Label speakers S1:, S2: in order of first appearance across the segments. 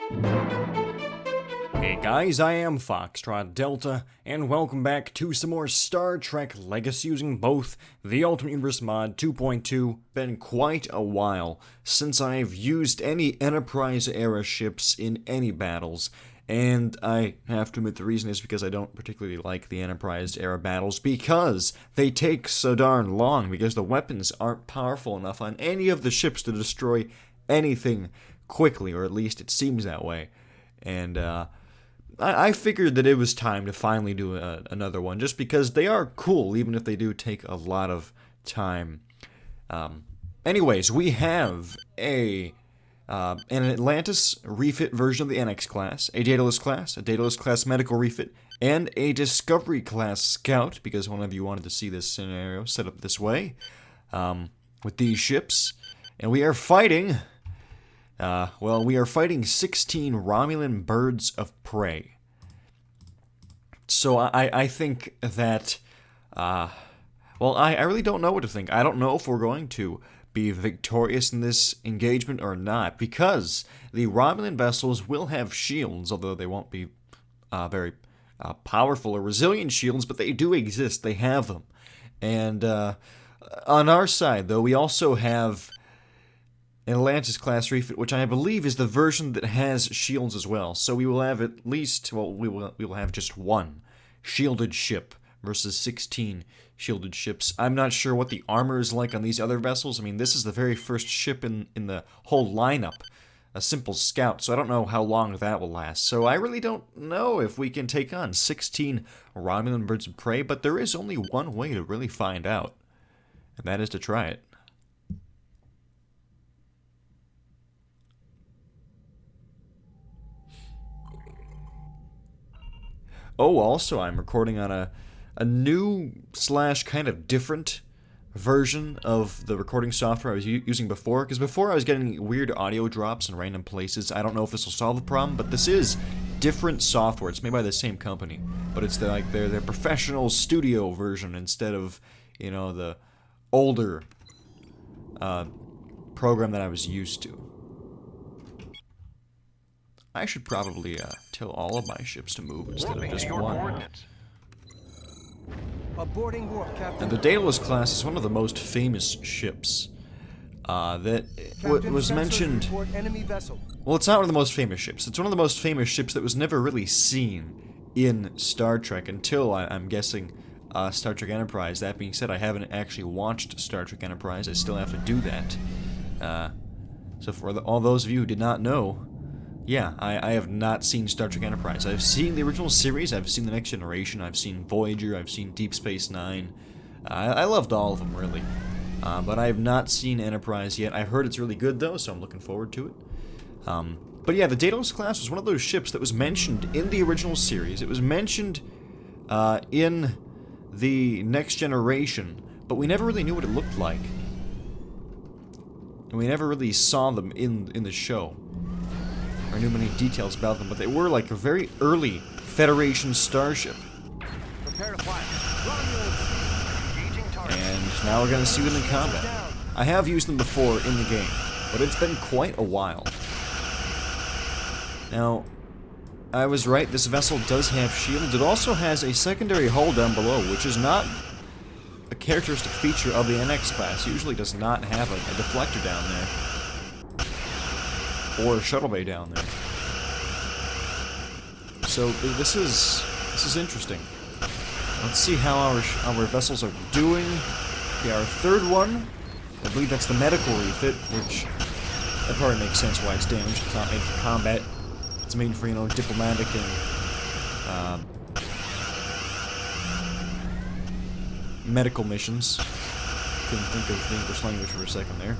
S1: Hey guys, I am Foxtrot Delta, and welcome back to some more Star Trek Legacy using both the Ultimate Universe mod 2.2. Been quite a while since I've used any Enterprise-era ships in any battles, and I have to admit the reason is because I don't particularly like the Enterprise-era battles, because they take so darn long, because the weapons aren't powerful enough on any of the ships to destroy anything quickly, or at least it seems that way. And, I figured that it was time to finally do another one, just because they are cool, even if they do take a lot of time. Anyways, we have an Atlantis refit version of the NX class, a Daedalus class medical refit, and a Discovery class scout, because one of you wanted to see this scenario set up this way, with these ships. And we are fighting... we are fighting 16 Romulan birds of prey. So I think that, I really don't know what to think. I don't know if we're going to be victorious in this engagement or not, because the Romulan vessels will have shields, although they won't be very powerful or resilient shields, but they do exist. They have them. And on our side, though, we also have an Atlantis class refit, which I believe is the version that has shields as well. So we will have at least, we will have just one shielded ship versus 16 shielded ships. I'm not sure what the armor is like on these other vessels. I mean, this is the very first ship in the whole lineup, a simple scout, so I don't know how long that will last. So I really don't know if we can take on 16 Romulan birds of prey, but there is only one way to really find out, and that is to try it. Oh, also, I'm recording on a new / kind of different version of the recording software I was using before, because before I was getting weird audio drops in random places. I don't know if this will solve the problem, but this is different software. It's made by the same company, but it's their professional studio version instead of, you know, the older program that I was used to. I should probably tell all of my ships to move instead of just one. And the Daedalus class is one of the most famous ships that was mentioned. Well, it's not one of the most famous ships. It's one of the most famous ships that was never really seen in Star Trek until, I'm guessing, Star Trek Enterprise. That being said, I haven't actually watched Star Trek Enterprise. I still have to do that. So for all those of you who did not know, yeah, I have not seen Star Trek Enterprise. I've seen the original series, I've seen The Next Generation, I've seen Voyager, I've seen Deep Space Nine. I loved all of them, really. But I have not seen Enterprise yet. I've heard it's really good, though, so I'm looking forward to it. But yeah, the Daedalus class was one of those ships that was mentioned in the original series. It was mentioned in The Next Generation, but we never really knew what it looked like. And we never really saw them in the show, or knew many details about them, but they were like a very early Federation starship. And now we're going to see them in combat. I have used them before in the game, but it's been quite a while. Now, I was right, this vessel does have shields. It also has a secondary hull down below, which is not a characteristic feature of the NX class. It usually does not have a deflector down there, or a shuttle bay down there. So this is interesting. Let's see how our vessels are doing. Okay, our third one, I believe that's the medical refit, which that probably makes sense why it's damaged. It's not made for combat. It's made for, you know, diplomatic and medical missions. Couldn't think of the English language for a second there.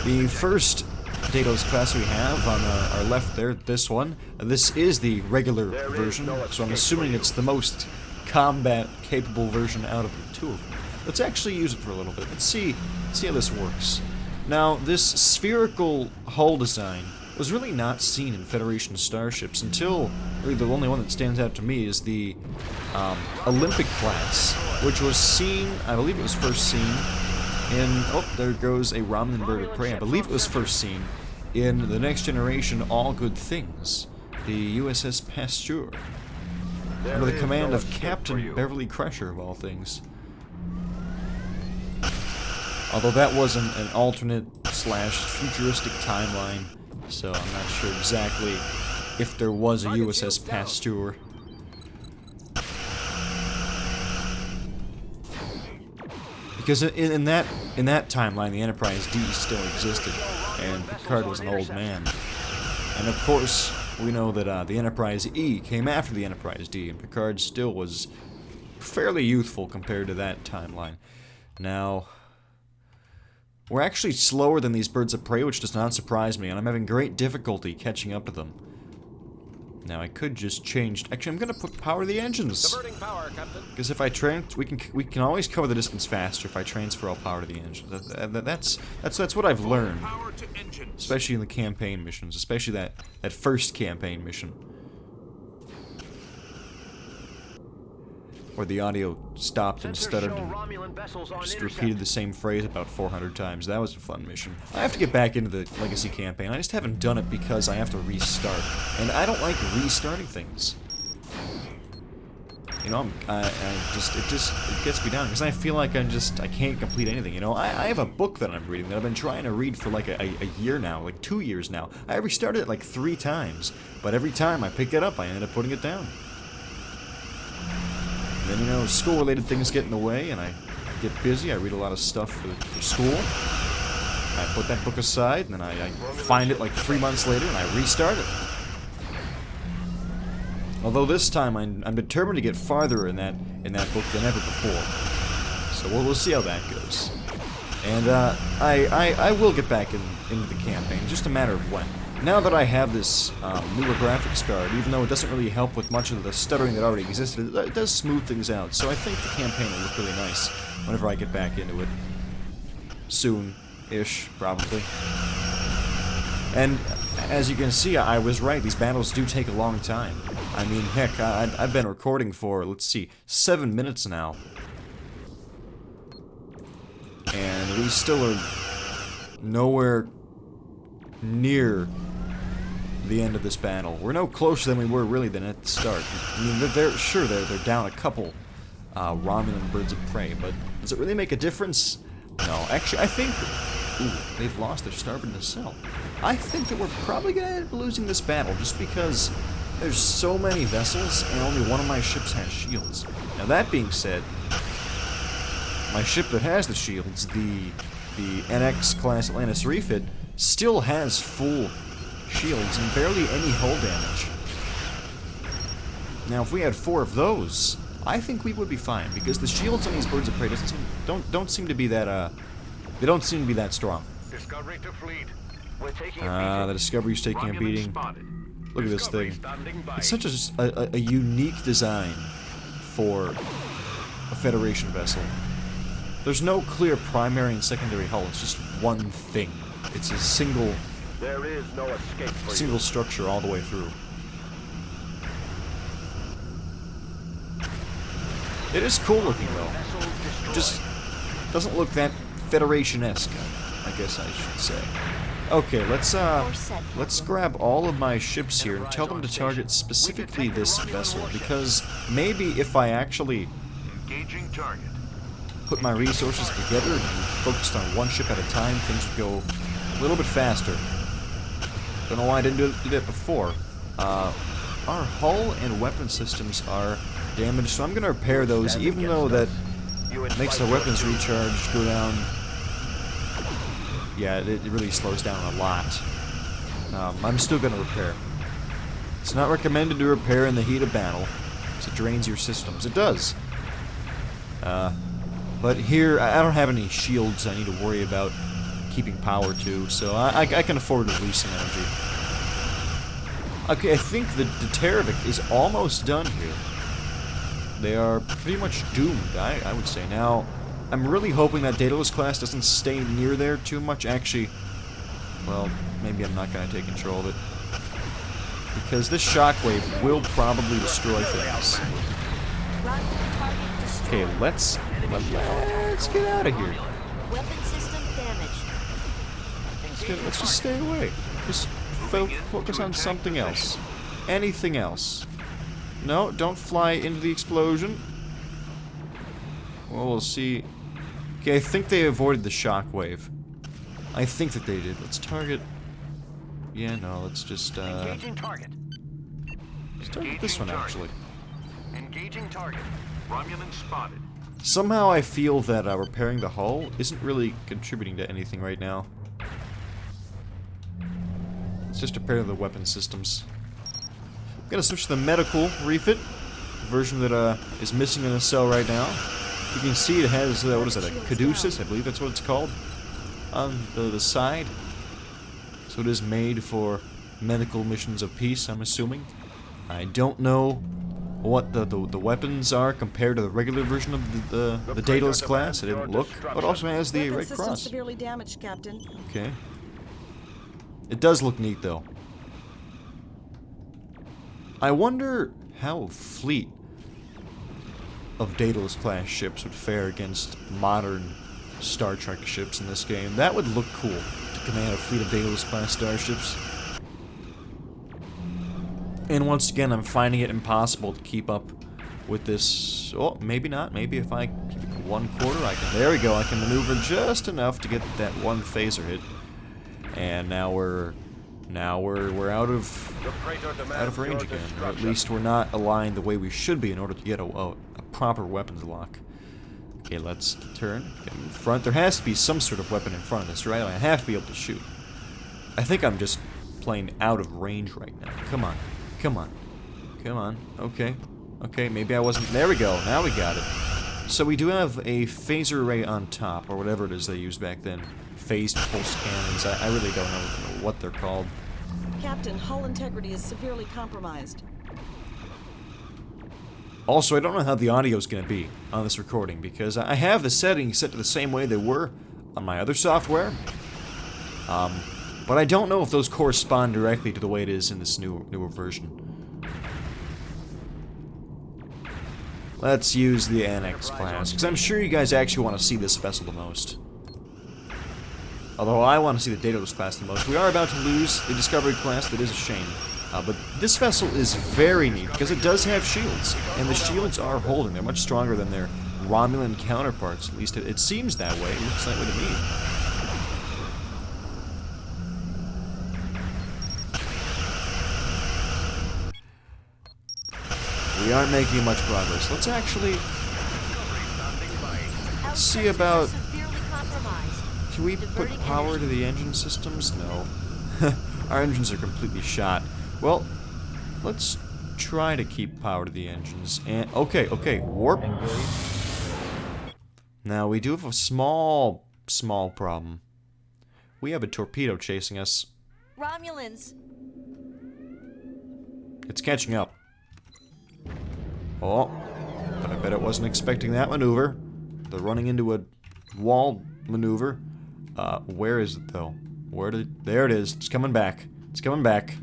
S1: The first Daedalus class we have on our left there, this one, this is the regular version, so I'm assuming it's the most combat-capable version out of the two of them. Let's actually use it for a little bit. Let's see how this works. Now, this spherical hull design was really not seen in Federation starships until, really the only one that stands out to me is the Olympic class, which was seen, I believe it was first seen in, oh, there goes a Romulan bird of prey. I believe it was first seen in the Next Generation All Good Things, the USS Pasteur, under the command of Captain Beverly Crusher, of all things. Although that wasn't an alternate slash futuristic timeline, so I'm not sure exactly if there was a USS Pasteur. Because in that timeline, the Enterprise D still existed, and Picard was an old man. And of course, we know that the Enterprise E came after the Enterprise D, and Picard still was fairly youthful compared to that timeline. Now, we're actually slower than these birds of prey, which does not surprise me, and I'm having great difficulty catching up to them. Now I could just change. Actually, I'm gonna power the engines. Because if I we can always cover the distance faster if I transfer all power to the engine. That's what I've learned, especially in the campaign missions, especially that first campaign mission, where the audio stopped and stuttered and just repeated the same phrase about 400 times. That was a fun mission. I have to get back into the Legacy campaign. I just haven't done it because I have to restart. And I don't like restarting things. You know, it gets me down because I feel like I can't complete anything. You know, I have a book that I'm reading that I've been trying to read for like a year now, like 2 years now. I restarted it like 3 times, but every time I pick it up, I end up putting it down. Then, you know, school-related things get in the way, and I get busy. I read a lot of stuff for school. I put that book aside, and then I find it like 3 months later, and I restart it. Although this time, I'm determined to get farther in that book than ever before. So we'll see how that goes. And I will get back into the campaign, just a matter of when. Now that I have this newer graphics card, even though it doesn't really help with much of the stuttering that already existed, it does smooth things out. So I think the campaign will look really nice whenever I get back into it. Soon-ish, probably. And as you can see, I was right. These battles do take a long time. I mean, heck, I've been recording for, let's see, 7 minutes now. And we still are nowhere near the end of this battle. We're no closer than we were really than at the start. I mean, they're down a couple Romulan birds of prey, but does it really make a difference? No, actually, I think... Ooh, they've lost their starboard nacelle. I think that we're probably gonna end up losing this battle, just because there's so many vessels, and only one of my ships has shields. Now, that being said, my ship that has the shields, the NX-class Atlantis refit, still has full shields and barely any hull damage. Now, if we had 4 of those, I think we would be fine, because the shields on these birds of prey don't seem to be that they don't seem to be that strong.
S2: Discovery to fleet. We're taking
S1: The Discovery's taking a beating. Look at this thing. It's such a unique design for a Federation vessel. There's no clear primary and secondary hull. It's just one thing. It's a single structure all the way through. It is cool looking though. It just doesn't look that Federation-esque, I guess I should say. Okay, let's grab all of my ships here and tell them to target specifically this vessel, because maybe if I actually put my resources together and focused on one ship at a time, things would go a little bit faster. Don't know why I didn't do that before. Our hull and weapon systems are damaged, so I'm going to repair those, even though that makes the weapons recharge go down. Yeah, it really slows down a lot. I'm still going to repair. It's not recommended to repair in the heat of battle, because it drains your systems. It does. But here, I don't have any shields I need to worry about keeping power to, so I can afford to lose some energy. Okay, I think the Terravik is almost done here. They are pretty much doomed, I would say. Now, I'm really hoping that Daedalus class doesn't stay near there too much. Actually, well, maybe I'm not going to take control of it, because this shockwave will probably destroy things. Okay, let's get out of here.
S3: Weapon system damaged.
S1: Let's just stay away. Just focus on something else. Anything else. No, don't fly into the explosion. Well, we'll see. Okay, I think they avoided the shockwave. I think that they did. Let's target... Yeah, no, let's just,
S2: Engaging target.
S1: let's target this one, actually.
S2: Engaging target. Romulan spotted.
S1: Somehow I feel that repairing the hull isn't really contributing to anything right now. Let's just repair the weapon systems. I'm gonna switch to the medical refit version that is missing in the cell right now. You can see it has what is it, a caduceus? I believe that's what it's called on the side. So it is made for medical missions of peace, I'm assuming. I don't know what the weapons are compared to the regular version of the Daedalus class. It didn't look, but also has the Red Cross.
S3: Severely damaged, Captain.
S1: Okay. It does look neat, though. I wonder how a fleet of Daedalus class ships would fare against modern Star Trek ships in this game. That would look cool, to command a fleet of Daedalus class starships. And once again, I'm finding it impossible to keep up with this. Oh, maybe not. Maybe if I keep it 1/4, I can. There we go. I can maneuver just enough to get that one phaser hit. And now we're out of range again, or at least we're not aligned the way we should be in order to get a proper weapons lock. Okay, let's turn. Get in front. There has to be some sort of weapon in front of us, right? I have to be able to shoot. I think I'm just playing out of range right now. Come on. Come on. Come on. Okay. Okay, maybe I wasn't... There we go. Now we got it. So we do have a phaser array on top, or whatever it is they used back then. Phased pulse cannons. I really don't know what they're called.
S3: Captain, hull integrity is severely compromised.
S1: Also, I don't know how the audio is going to be on this recording, because I have the settings set to the same way they were on my other software. But I don't know if those correspond directly to the way it is in this newer version. Let's use the Annex class, because I'm sure you guys actually want to see this vessel the most. Although I want to see the Daedalus class the most. We are about to lose the Discovery class, that is a shame. But this vessel is very neat, because it does have shields. And the shields are holding. They're much stronger than their Romulan counterparts. At least it seems that way. It looks that way to me. We aren't making much progress. Let's actually see about... Can we put power to the engine systems? No. Our engines are completely shot. Well, let's try to keep power to the engines. And okay, warp. Now, we do have a small problem. We have a torpedo chasing us.
S4: Romulans.
S1: It's catching up. Oh, but I bet it wasn't expecting that maneuver. They're running into a wall maneuver. Where is it, though? There it is. It's coming back. It's coming back.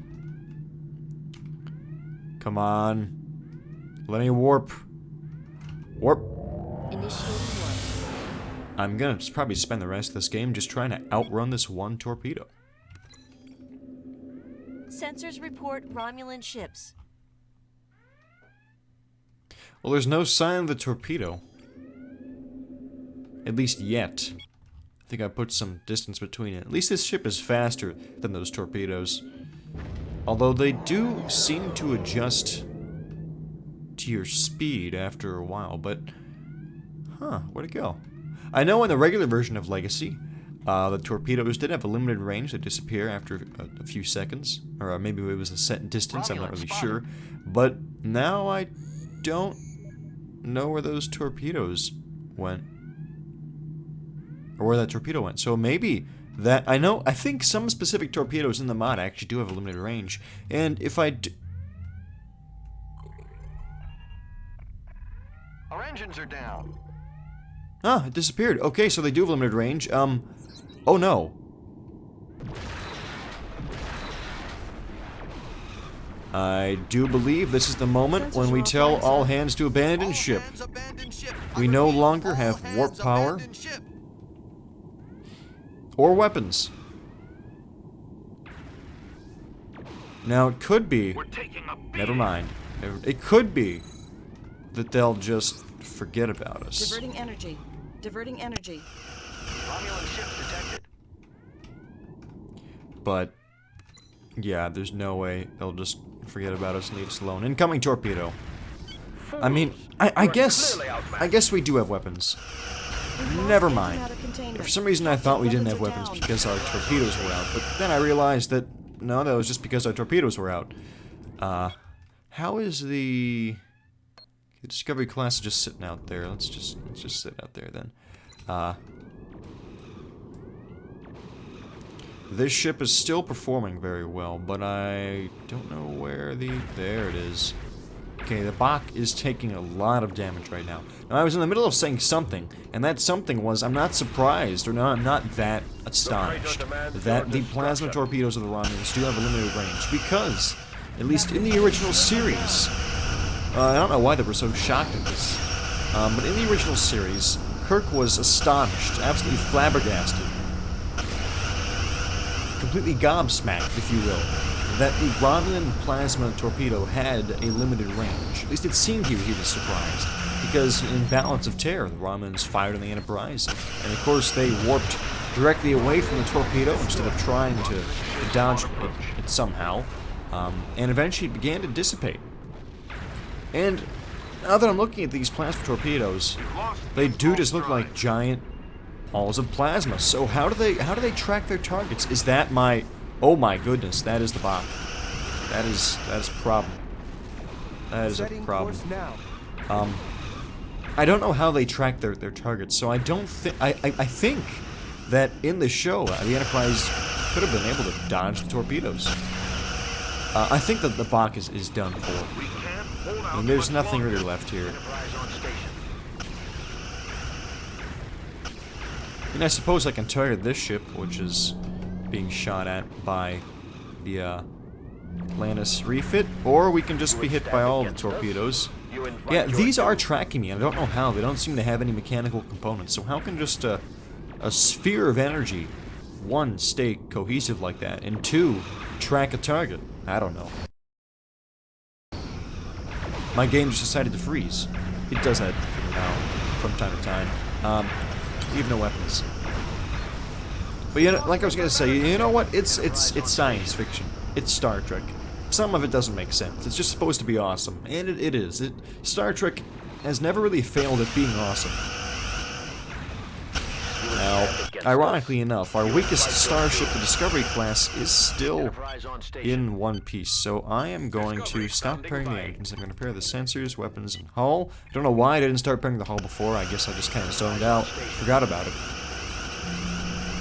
S1: Come on. Let me warp. Warp.
S4: Initiating warp.
S1: I'm gonna probably spend the rest of this game just trying to outrun this one torpedo.
S4: Sensors report Romulan ships.
S1: Well, there's no sign of the torpedo. At least yet. I think I put some distance between it. At least this ship is faster than those torpedoes. Although they do seem to adjust to your speed after a while, but... Huh, where'd it go? I know in the regular version of Legacy, the torpedoes did have a limited range. They disappear after a few seconds. Or maybe it was a set distance, I'm not really sure. But now I don't know where those torpedoes went. Or where that torpedo went. So maybe that... I think some specific torpedoes in the mod actually do have a limited range. And if I do...
S2: Our engines are down.
S1: Ah, it disappeared. Okay, so they do have a limited range. Oh no. I do believe this is the moment when we tell all hands to abandon ship. We no longer have warp power or weapons. Now, it could be...
S2: We're taking a beat.
S1: Never mind. It could be that they'll just forget about us.
S3: Diverting energy. Diverting energy.
S2: Romulan ships detected.
S1: But, yeah, there's no way they'll just forget about us and leave us alone. Incoming torpedo. I mean, I guess we do have weapons. Never mind. For some reason I thought we didn't have weapons because our torpedoes were out, but then I realized that, no, that was just because our torpedoes were out. How is the Discovery class just sitting out there? Let's just sit out there then. This ship is still performing very well, but I don't know where there it is. Okay, the Bach is taking a lot of damage right now. Now, I was in the middle of saying something, and that something was, I'm not surprised, or no, I'm not that astonished, that the plasma torpedoes of the Romulans do have a limited range, because, at least in the original series, I don't know why they were so shocked at this, but in the original series, Kirk was astonished, absolutely flabbergasted, completely gobsmacked, if you will, that the Romulan plasma torpedo had a limited range. At least it seemed he was surprised, because in Balance of Terror, the Romulans fired on the Enterprise, and of course they warped directly away from the torpedo instead of trying to dodge it somehow, and eventually it began to dissipate. And now that I'm looking at these plasma torpedoes, they do just look like giant balls of plasma. So how do they track their targets? Is that my... Oh my goodness, that is the Bach. That is a problem. That is a problem. I don't know how they track their targets, so I don't think... I think that in the show, the Enterprise could have been able to dodge the torpedoes. I think that the Bach is done for. I mean, there's nothing really left here. And I suppose I can target this ship, which is being shot at by the Lannis refit, or we can just be hit by all the torpedoes. Yeah, these are tracking me, and I don't know how. They don't seem to have any mechanical components, so how can just a sphere of energy, one, stay cohesive like that, and two, track a target? I don't know. My game just decided to freeze. It does that from time to time. We have no weapons. But you know, like I was gonna say, you know what? It's science fiction. It's Star Trek. Some of it doesn't make sense. It's just supposed to be awesome, and it is. Star Trek has never really failed at being awesome. Now, ironically enough, our weakest starship, the Discovery class, is still in one piece. So I am going to stop pairing the engines. I'm going to pair the sensors, weapons, and hull. I don't know why I didn't start pairing the hull before. I guess I just kind of zoned out, forgot about it.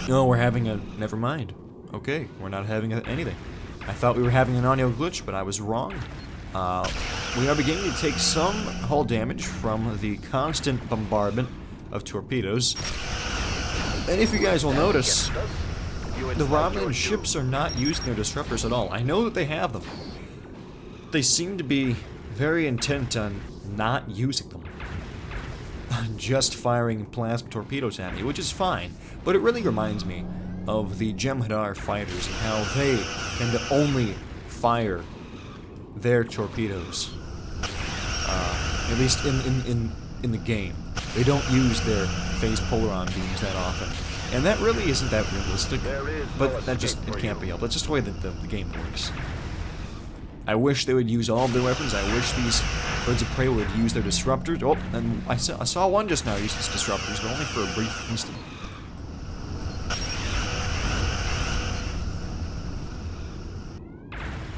S1: No, we're having a... Never mind. Okay, we're not having anything. I thought we were having an audio glitch, but I was wrong. We are beginning to take some hull damage from the constant bombardment of torpedoes. And if you guys will notice, the Romulan ships are not using their disruptors at all. I know that they have them. They seem to be very intent on not using them. Just firing plasma torpedoes at me, which is fine. But it really reminds me of the Jem'Hadar fighters and how they tend to only fire their torpedoes. At least in the game. They don't use their phased polaron beams that often. And that really isn't that realistic. But that just, it can't be helped. That's just the way that the game works. I wish they would use all of their weapons. I wish these birds of prey would use their disruptors. Oh, and I saw one just now use its disruptors, but only for a brief instant.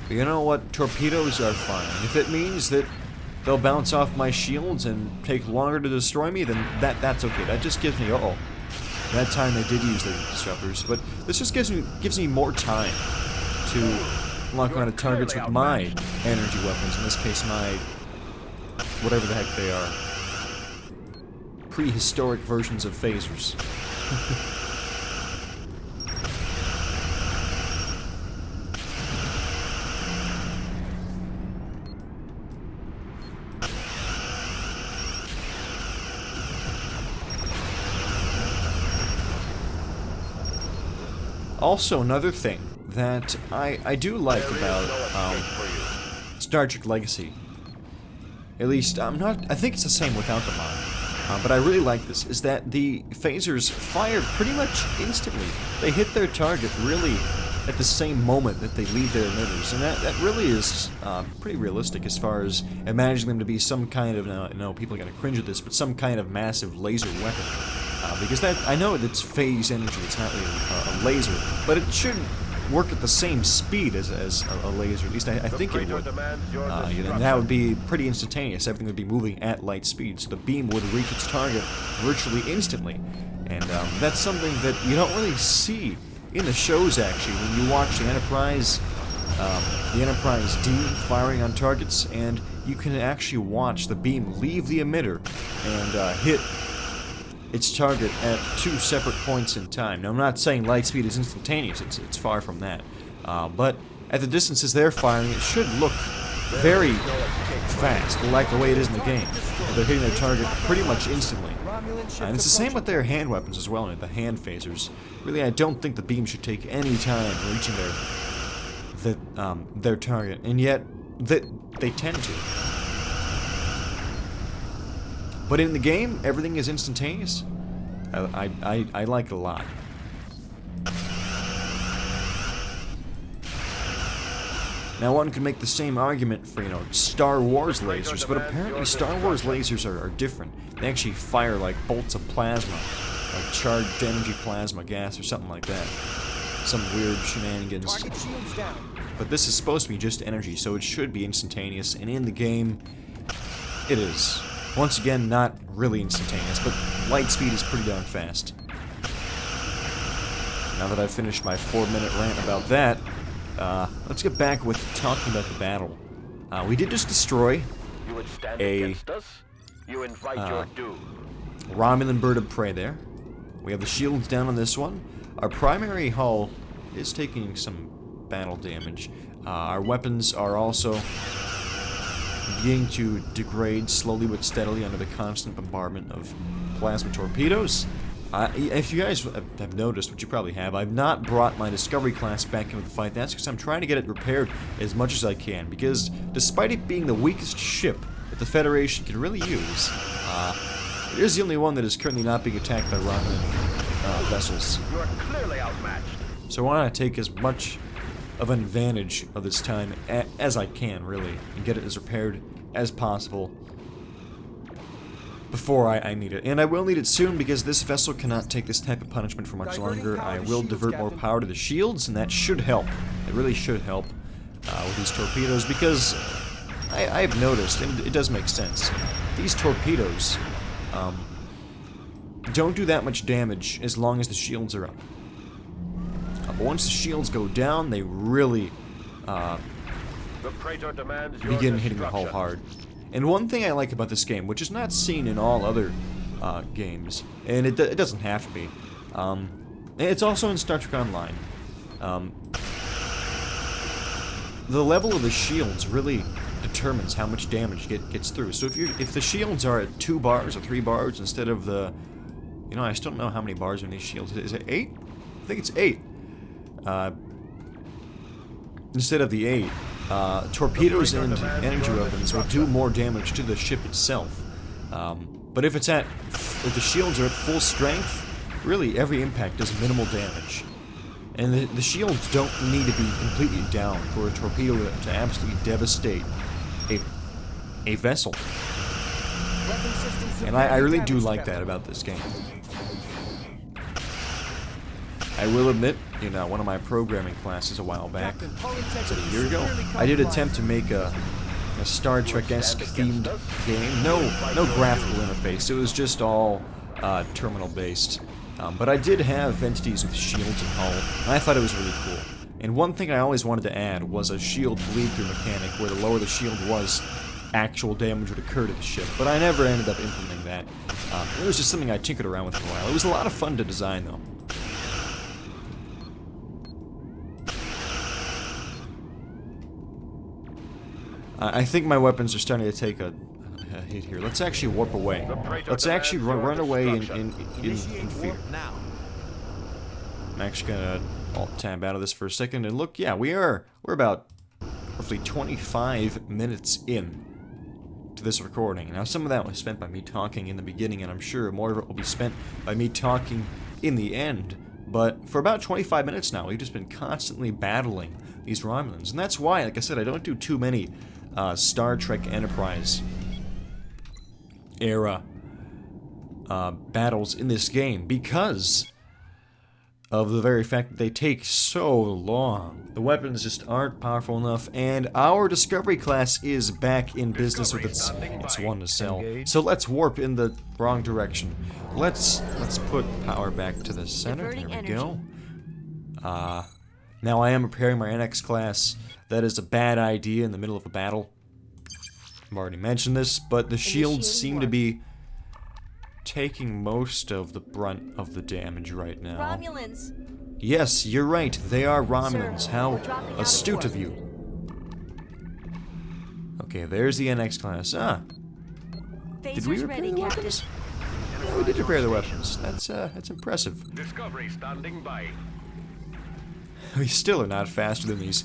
S1: But you know what? Torpedoes are fine. If it means that they'll bounce off my shields and take longer to destroy me, then that's okay. That just gives me... Uh-oh. That time they did use their disruptors, but this just gives me more time to lock onto targets with my energy weapons. In this case, my... whatever the heck they are. Prehistoric versions of phasers. Also, another thing that I do like about Star Trek Legacy. At least, I think it's the same without the mod. But I really like this, is that the phasers fire pretty much instantly. They hit their target really at the same moment that they leave their emitters, and that really is pretty realistic as far as imagining them to be some kind of, no, people are going to cringe at this, but some kind of massive laser weapon. Because I know it's phase energy, it's not really a laser, but it should work at the same speed as a laser, at least I think it would. And that would be pretty instantaneous. Everything would be moving at light speed, so the beam would reach its target virtually instantly. And that's something that you don't really see in the shows, actually, when you watch the Enterprise D firing on targets, and you can actually watch the beam leave the emitter and hit its target at 2 separate points in time. Now, I'm not saying light speed is instantaneous, it's far from that. But at the distances they're firing, it should look very fast, like the way it is in the game. They're hitting their target pretty much instantly. And it's the same with their hand weapons as well, the hand phasers. Really, I don't think the beam should take any time reaching their target, and yet they tend to. But in the game, everything is instantaneous. I like it a lot. Now, one could make the same argument for, Star Wars lasers, but apparently Star Wars lasers are different. They actually fire like bolts of plasma, like charged energy plasma gas or something like that. Some weird shenanigans. But this is supposed to be just energy, so it should be instantaneous, and in the game, it is. Once again, not really instantaneous, but light speed is pretty darn fast. Now that I've finished my 4-minute rant about that, let's get back with talking about the battle. We did just destroy a Romulan bird of prey there. We have the shields down on this one. Our primary hull is taking some battle damage. Our weapons are also beginning to degrade slowly but steadily under the constant bombardment of plasma torpedoes. If you guys have noticed, which you probably have, I've not brought my Discovery class back into the fight. That's because I'm trying to get it repaired as much as I can, because despite it being the weakest ship that the Federation can really use, it is the only one that is currently not being attacked by Romulan vessels.
S2: You are clearly outmatched.
S1: So I want to take as much of an advantage of this time as I can, really, and get it as repaired as possible before I need it. And I will need it soon, because this vessel cannot take this type of punishment for much longer. I will divert more power to the shields, and that should help. It really should help with these torpedoes, because I've noticed, and it does make sense, these torpedoes don't do that much damage as long as the shields are up. But once the shields go down, they really begin hitting the hull hard. And one thing I like about this game, which is not seen in all other games, and it doesn't have to be, it's also in Star Trek Online, the level of the shields really determines how much damage gets through. So if the shields are at 2 bars or 3 bars instead of the, I still don't know how many bars are in these shields. Is it 8? I think it's 8. Instead of the 8, torpedoes and energy weapons will do more damage to the ship itself. But if the shields are at full strength, really every impact does minimal damage. And the shields don't need to be completely down for a torpedo to absolutely devastate a vessel. And I really do like that about this game. I will admit, one of my programming classes a while back, it's a year ago, I did attempt to make a Star Trek-esque themed game. No graphical interface. It was just all terminal-based. But I did have entities with shields and hull, and I thought it was really cool. And one thing I always wanted to add was a shield bleed-through mechanic, where the lower the shield was, actual damage would occur to the ship. But I never ended up implementing that. It was just something I tinkered around with for a while. It was a lot of fun to design, though. I think my weapons are starting to take a hit here. Let's actually warp away. Let's actually run away in fear. I'm actually gonna I'll tab out of this for a second and look. Yeah, we're about roughly 25 minutes in to this recording. Now, some of that was spent by me talking in the beginning, and I'm sure more of it will be spent by me talking in the end. But for about 25 minutes now, we've just been constantly battling these Romulans. And that's why, like I said, I don't do too many Star Trek Enterprise era battles in this game, because of the very fact that they take so long. The weapons just aren't powerful enough, and our Discovery class is back in business with its one to sell. So let's warp in the wrong direction. Let's put power back to the center. There we go. Now I am repairing my NX class. That is a bad idea in the middle of a battle. I've already mentioned this, but the shields seem to be taking most of the brunt of the damage right now.
S4: Romulans.
S1: Yes, you're right. They are Romulans.
S4: Sir,
S1: How
S4: we're dropping out of
S1: astute of
S4: warp.
S1: you. Okay, there's the NX class. Ah, did we
S4: Phasers
S1: repair
S4: ready,
S1: the
S4: Captain.
S1: weapons? Yeah, we did repair the weapons. That's impressive.
S2: Discovery standing by.
S1: We still are not faster than these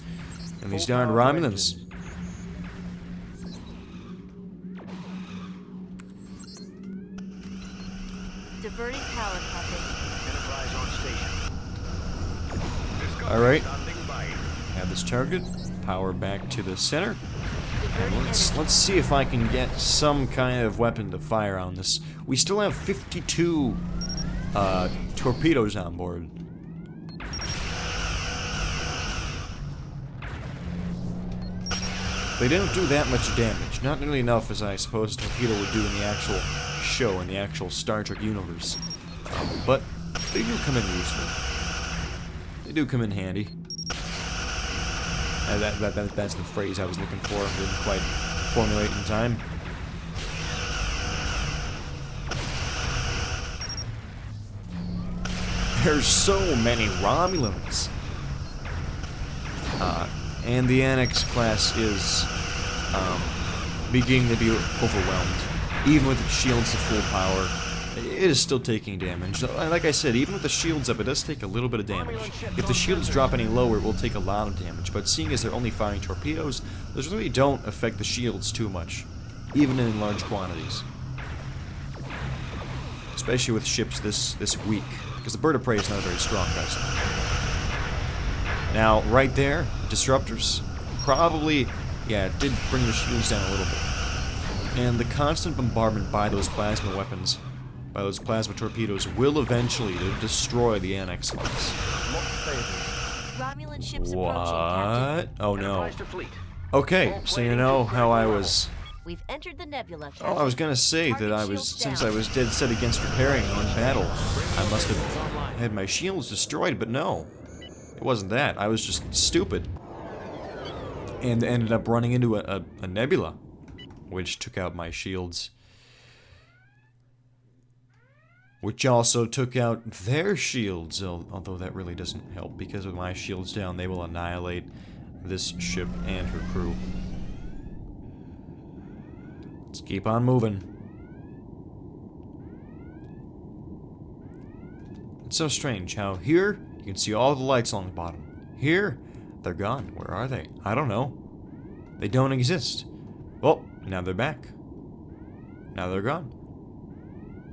S1: darn Romulans.
S4: Diverting power pumping.
S2: Enterprise on station.
S1: All right.
S2: Standing by.
S1: Have this target. Power back to the center.
S4: Diverting energy.
S1: Let's see if I can get some kind of weapon to fire on this. We still have 52 torpedoes on board. They didn't do that much damage. Not nearly enough as I suppose a torpedo would do in the actual show, in the actual Star Trek universe. But they do come in useful. They do come in handy. That's the phrase I was looking for. Didn't quite formulate in time. There's so many Romulans. And the Annex class is beginning to be overwhelmed. Even with its shields to full power, it is still taking damage. Like I said, even with the shields up, it does take a little bit of damage. If the shields drop any lower, it will take a lot of damage. But seeing as they're only firing torpedoes, those really don't affect the shields too much, even in large quantities. Especially with ships this weak, because the bird of prey is not a very strong vessel. Now, right there, disruptors, probably, yeah, it did bring the shields down a little bit. And the constant bombardment by those plasma weapons, by those plasma torpedoes, will eventually destroy the Annex class.
S4: Romulan ships approaching, Captain.
S1: What? Oh no.
S2: Enterprise to fleet.
S1: Okay, so you know how I was...
S4: We've entered the nebula, Captain.
S1: Oh, I was gonna say that I was, since I was dead set against repairing in battle, I must have had my shields destroyed, but no. It wasn't that. I was just stupid. And ended up running into a nebula, which took out my shields. Which also took out their shields, although that really doesn't help, because with my shields down, they will annihilate this ship and her crew. Let's keep on moving. It's so strange how here, you can see all the lights along the bottom. Here, they're gone. Where are they? I don't know. They don't exist. Well, now they're back. Now they're gone.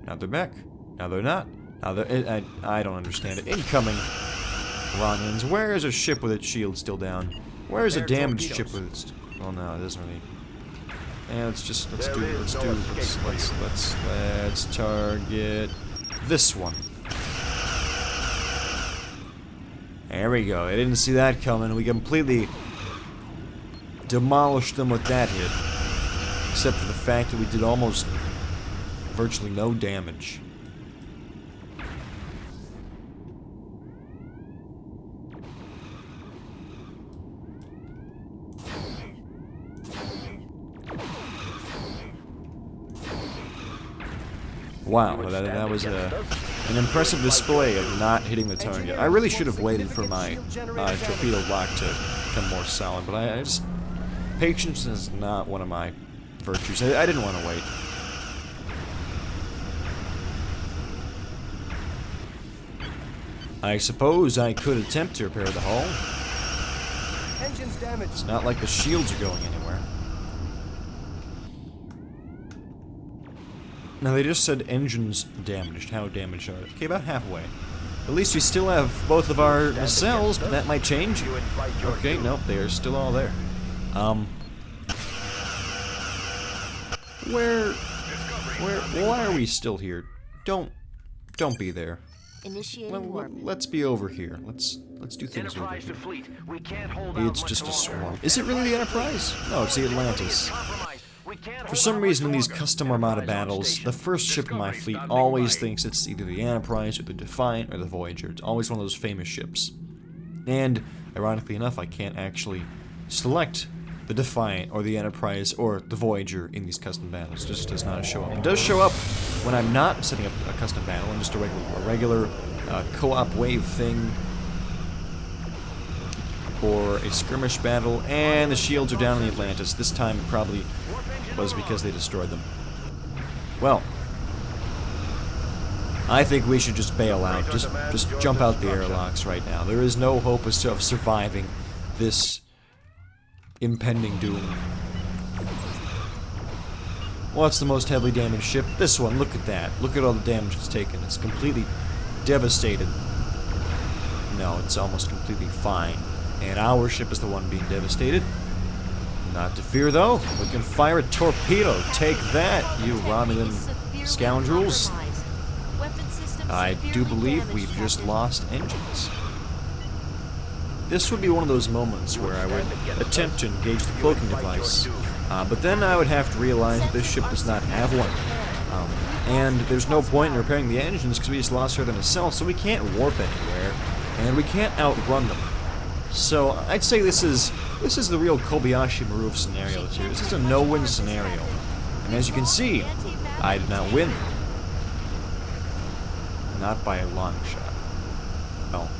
S1: Now they're back. Now they're not. Now they're... I don't understand it. Incoming Romulans. Where is a ship with its shield still down? Where is a damaged ship with its... Well, no, it doesn't really... Yeah, let's target this one. There we go. I didn't see that coming. We completely demolished them with that hit. Except for the fact that we did almost virtually no damage. Wow, that was an impressive display of not hitting the target. I really should have waited for my torpedo lock to become more solid, but I just... Patience is not one of my virtues. I didn't want to wait. I suppose I could attempt to repair the hull.
S5: Engine's damaged.
S1: It's not like the shields are going anywhere. Now, they just said engines damaged. How damaged are they? Okay, about halfway. At least we still have both of our nacelles, but that might change. Okay, nope, they are still all there. Why are we still here? Don't be there.
S4: Initiating warp.
S1: Let's be over here. Let's do things over
S2: Enterprise
S1: here.
S2: to fleet. We can't hold out
S1: It's
S2: much
S1: just a
S2: longer.
S1: swarm. Is it really the Enterprise? No, it's the Atlantis.
S2: Compromised. We can't
S1: For
S2: hold
S1: some
S2: out
S1: reason in
S2: much
S1: these
S2: longer.
S1: custom Armada
S2: Enterprise on
S1: battles,
S2: station.
S1: the first ship in my
S2: Discovery
S1: fleet
S2: standing
S1: always
S2: by.
S1: thinks it's either the Enterprise or the Defiant or the Voyager. It's always one of those famous ships. And, ironically enough, I can't actually select the Defiant or the Enterprise or the Voyager in these custom battles. It just does not show up. It does show up when I'm not setting up a custom battle and just a regular co-op wave thing, or a skirmish battle, and the shields are down in the Atlantis. This time it probably was because they destroyed them. Well, I think we should just bail out. Just jump out the airlocks right now. There is no hope of surviving this impending doom. What's the most heavily damaged ship? This one. Look at that. Look at all the damage it's taken. It's completely devastated. No, it's almost completely fine. And our ship is the one being devastated. Not to fear, though. We can fire a torpedo. Take that, you Romulan scoundrels. I do believe we've just lost engines. This would be one of those moments where I would attempt to engage the cloaking device, but then I would have to realize that this ship does not have one. And there's no point in repairing the engines because we just lost her nacelle, so we can't warp anywhere, and we can't outrun them. So I'd say this is the real Kobayashi Maru scenario here. This is a no-win scenario. And as you can see, I did not win. Not by a long shot. Well,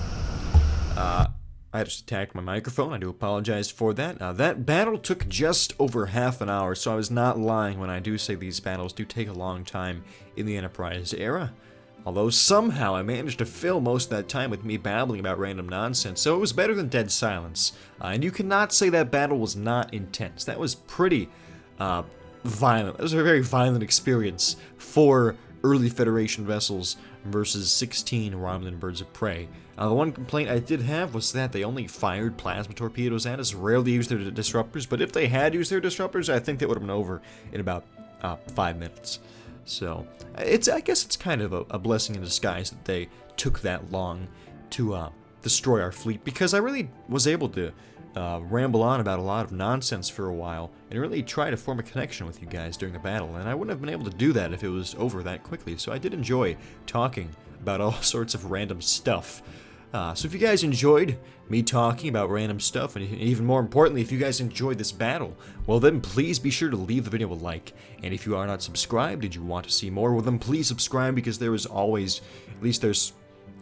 S1: I just attacked my microphone. I do apologize for that. That battle took just over half an hour, so I was not lying when I do say these battles do take a long time in the Enterprise era. Although somehow I managed to fill most of that time with me babbling about random nonsense, so it was better than dead silence. And you cannot say that battle was not intense. That was pretty violent. That was a very violent experience for early Federation vessels versus 16 Romulan birds of prey. The one complaint I did have was that they only fired plasma torpedoes at us, rarely used their disruptors, but if they had used their disruptors, I think that would have been over in about 5 minutes. So, I guess it's kind of a blessing in disguise that they took that long to destroy our fleet, because I really was able to ramble on about a lot of nonsense for a while and really try to form a connection with you guys during the battle, and I wouldn't have been able to do that if it was over that quickly, so I did enjoy talking about all sorts of random stuff. So if you guys enjoyed me talking about random stuff, and even more importantly, if you guys enjoyed this battle, well then please be sure to leave the video a like. And if you are not subscribed, did you want to see more, well then please subscribe, because there is always, at least there's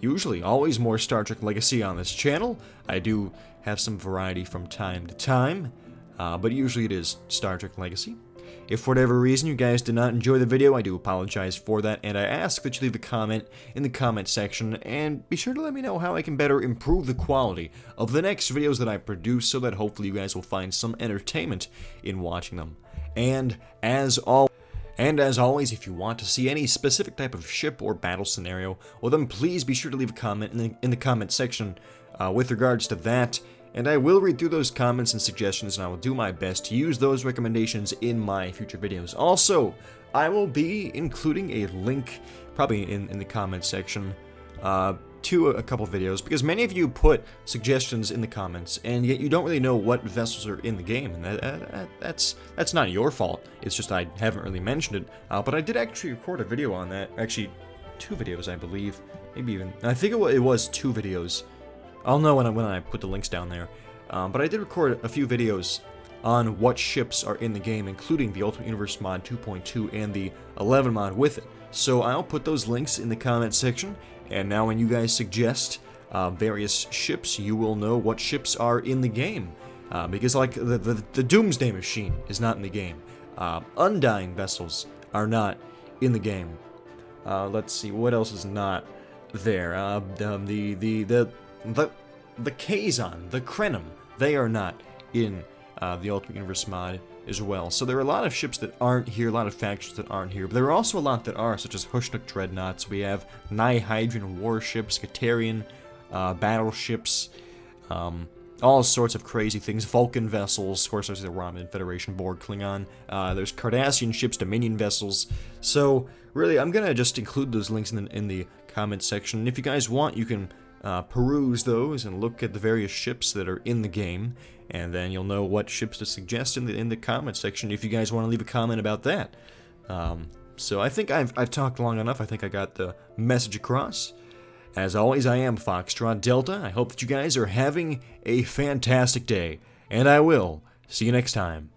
S1: usually always more Star Trek Legacy on this channel. I do have some variety from time to time, but usually it is Star Trek Legacy. If for whatever reason you guys did not enjoy the video, I do apologize for that, and I ask that you leave a comment in the comment section, and be sure to let me know how I can better improve the quality of the next videos that I produce, so that hopefully you guys will find some entertainment in watching them. And as always, if you want to see any specific type of ship or battle scenario, well then please be sure to leave a comment in the comment section with regards to that. And I will read through those comments and suggestions, and I will do my best to use those recommendations in my future videos. Also, I will be including a link, probably in the comments section, to a couple videos, because many of you put suggestions in the comments, and yet you don't really know what vessels are in the game, and that's not your fault. It's just I haven't really mentioned it, but I did actually record a video on that. Actually, 2 videos, I believe. Maybe even, I think it was 2 videos. I'll know when I put the links down there. But I did record a few videos on what ships are in the game, including the Ultimate Universe mod 2.2 and the 11 mod with it. So I'll put those links in the comment section, and now when you guys suggest various ships, you will know what ships are in the game. Because like the Doomsday Machine is not in the game. Undying vessels are not in the game. Let's see, what else is not? there. The Kazon, the Krenim, they are not in the Ultimate Universe mod as well. So there are a lot of ships that aren't here, a lot of factions that aren't here, but there are also a lot that are, such as Hushnuk Dreadnoughts. We have Nihydran warships, Katarian battleships, all sorts of crazy things. Vulcan vessels, of course there's the Romulan Federation, Borg, Klingon. There's Cardassian ships, Dominion vessels. So really, I'm gonna just include those links in the comment section. And if you guys want, you can peruse those and look at the various ships that are in the game, and then you'll know what ships to suggest in the comment section if you guys want to leave a comment about that. So I think I've talked long enough. I think I got the message across. As always, I am Foxtrot Delta. I hope that you guys are having a fantastic day, and I will see you next time.